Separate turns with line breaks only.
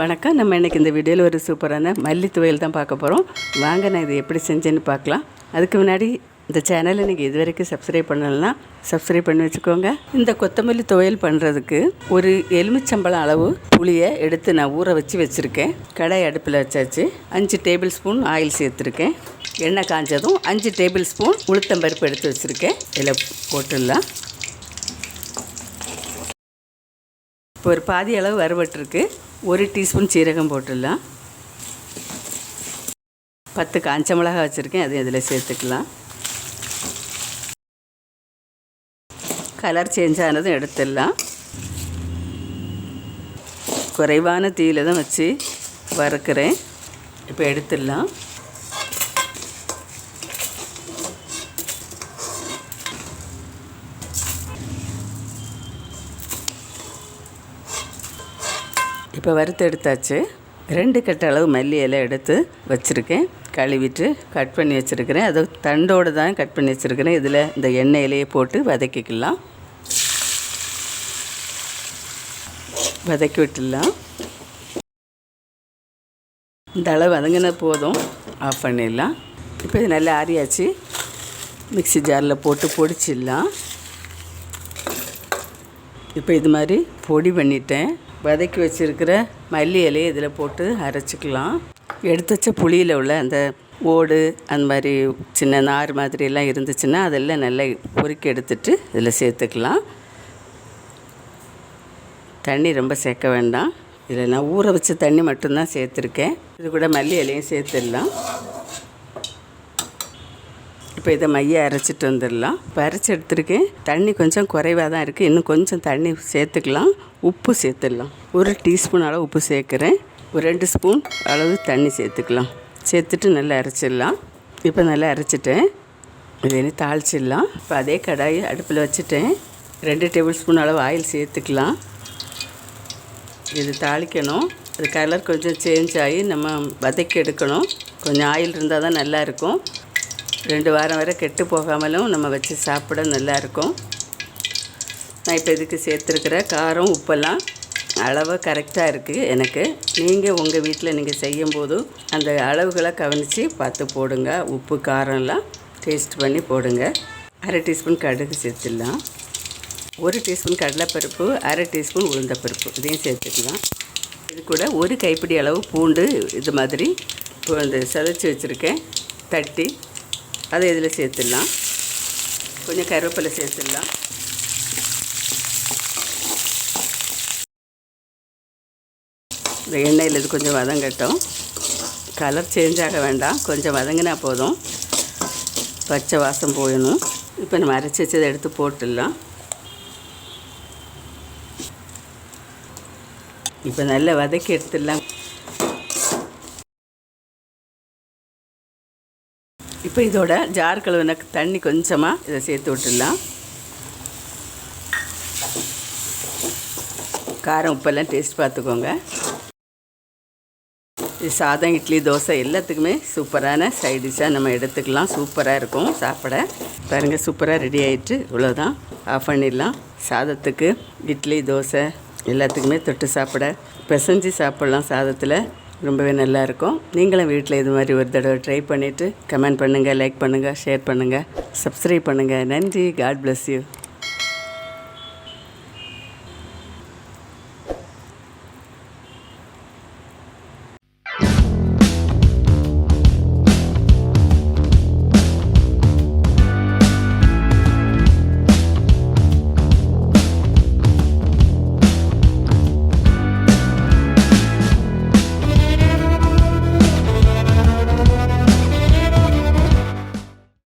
வணக்கம். நம்ம இன்றைக்கி இந்த வீடியோவில் ஒரு சூப்பரான மல்லி துவையல் தான் பார்க்க போகிறோம். வாங்க நான் இதை எப்படி செஞ்சேன்னு பார்க்கலாம். அதுக்கு முன்னாடி இந்த சேனலை நீங்கள் இது வரைக்கும் சப்ஸ்கிரைப் பண்ணலைன்னா சப்ஸ்கிரைப் பண்ணி வச்சுக்கோங்க. இந்த கொத்தமல்லி துவையல் பண்ணுறதுக்கு ஒரு எலுமிச்சம்பழம் அளவு புளியை எடுத்து நான் ஊற வச்சுருக்கேன். கடாய் அடுப்பில் வச்சாச்சு. 5 டேபிள் ஸ்பூன் ஆயில் சேர்த்துருக்கேன். எண்ணெய் காஞ்சதும் 5 டேபிள் ஸ்பூன் உளுத்தம்பருப்பு எடுத்து வச்சுருக்கேன். இதில் போட்டுடலாம். இப்போ ஒரு பாதி அளவு வறுபட்டுருக்கு. 1 டீஸ்பூன் சீரகம் போட்டுடலாம். 10 காஞ்ச மிளகாய் வச்சுருக்கேன், அதையும் இதில் சேர்த்துக்கலாம். கலர் சேஞ்ச் ஆனதும் எடுத்துடலாம். குறைவான தீயில் தான் வச்சு வறுக்கிறேன். இப்போ எடுத்துடலாம். இப்போ வறுத்து எடுத்தாச்சு. 2 கட்டு அளவு மல்லி இலை எடுத்து வச்சுருக்கேன். கழுவிட்டு கட் பண்ணி வச்சுருக்கிறேன். அது தண்டோடு தான் கட் பண்ணி வச்சுருக்கிறேன். இதில் இந்த எண்ணெய் இலையை போட்டு வதக்கிக்கலாம். வதக்கி விட்டுடலாம். இந்த அளவு வதங்கின போதும் ஆஃப் பண்ணிடலாம். இப்போ இது நல்லா ஆறியாச்சு. மிக்ஸி ஜாரில் போட்டு பொடிச்சிடலாம். இப்போ இது மாதிரி பொடி பண்ணிட்டேன். வதக்கி வச்சுருக்கிற மல்லி இலையை இதில் போட்டு அரைச்சிக்கலாம். எடுத்து வச்ச புளியில் உள்ள அந்த ஓடு அந்த மாதிரி சின்ன நார் மாதிரியெல்லாம் இருந்துச்சுன்னா அதெல்லாம் நல்லா பொறுக்கி எடுத்துட்டு இதில் சேர்த்துக்கலாம். தண்ணி ரொம்ப சேர்க்க வேண்டாம். இதில் நான் ஊற வச்ச தண்ணி மட்டும்தான் சேர்த்துருக்கேன். இது கூட மல்லி இலையும் சேர்த்துடலாம். இப்போ இதை மைய அரைச்சிட்டு வந்துடலாம். இப்போ அரைச்சி எடுத்துருக்கேன். தண்ணி கொஞ்சம் குறைவாக தான் இருக்குது. இன்னும் கொஞ்சம் தண்ணி சேர்த்துக்கலாம். உப்பு சேர்த்துடலாம். 1 டீஸ்பூன் அளவு உப்பு சேர்க்குறேன். ஒரு 2 ஸ்பூன் அளவு தண்ணி சேர்த்துக்கலாம். சேர்த்துட்டு நல்லா அரைச்சிடலாம். இப்போ நல்லா அரைச்சிட்டேன். இதை தாளிச்சிடலாம். இப்போ அதே கடாய் அடுப்பில் வச்சுட்டேன். 2 டேபிள் ஸ்பூன் அளவு ஆயில் சேர்த்துக்கலாம். இது தாளிக்கணும். அது கலர் கொஞ்சம் சேஞ்ச் ஆகி நம்ம வதக்கி எடுக்கணும். கொஞ்சம் ஆயில் இருந்தால் தான் நல்லாயிருக்கும். 2 வாரம் வரை கெட்டு போகாமலும் நம்ம வச்சு சாப்பிட நல்லாயிருக்கும். நான் இப்போ இதுக்கு சேர்த்துருக்கிற காரம் உப்பெல்லாம் அளவு கரெக்டாக இருக்குது எனக்கு. நீங்கள் உங்கள் வீட்டில் நீங்கள் செய்யும்போது அந்த அளவுகளை கவனித்து பார்த்து போடுங்க. உப்பு காரம்லாம் டேஸ்ட் பண்ணி போடுங்க. 1/2 டீஸ்பூன் கடுகு சேர்த்துடலாம். 1 டீஸ்பூன் கடலைப்பருப்பு, 1/2 டீஸ்பூன் உளுந்தப்பருப்பு இதையும் சேர்த்துக்கலாம். இது கூட 1 கைப்பிடி அளவு பூண்டு இது மாதிரி இந்த சதைச்சி வச்சுருக்கேன். தட்டி அதை இதில் சேர்த்துடலாம். கொஞ்சம் கருவேப்பிலை சேர்த்துடலாம். இந்த எண்ணெயில் இது கொஞ்சம் வதங்கட்டும். கலர் சேஞ்ச் ஆக வேண்டாம். கொஞ்சம் வதங்கினா போதும். பச்சை வாசம் போயிடணும். இப்போ நம்ம அரைச்சி வச்சதை எடுத்து போட்டுடலாம். இப்போ நல்லா வதக்கி எடுத்துடலாம். இப்போ இதோட ஜார் கழுவின தண்ணி கொஞ்சமாக இதை சேர்த்து விட்டுடலாம். காரம் உப்பெல்லாம் டேஸ்ட் பார்த்துக்கோங்க. இது சாதம், இட்லி, தோசை எல்லாத்துக்குமே சூப்பரான சைட் டிஷ்ஷாக நம்ம எடுத்துக்கலாம். சூப்பராக இருக்கும் சாப்பிட. பாருங்கள், சூப்பராக ரெடி ஆகிட்டு இவ்வளோதான். ஆஃப் பண்ணிடலாம். சாதத்துக்கு, இட்லி, தோசை எல்லாத்துக்குமே தொட்டு சாப்பிட பிசைஞ்சு சாப்பிட்லாம். சாதத்தில் ரொம்பவே நல்லாயிருக்கும். நீங்களும் வீட்டில் இது மாதிரி ஒரு தடவை ட்ரை பண்ணிவிட்டு கமெண்ட் பண்ணுங்கள், லைக் பண்ணுங்கள், ஷேர் பண்ணுங்கள், சப்ஸ்கிரைப் பண்ணுங்கள். நன்றி. God bless you.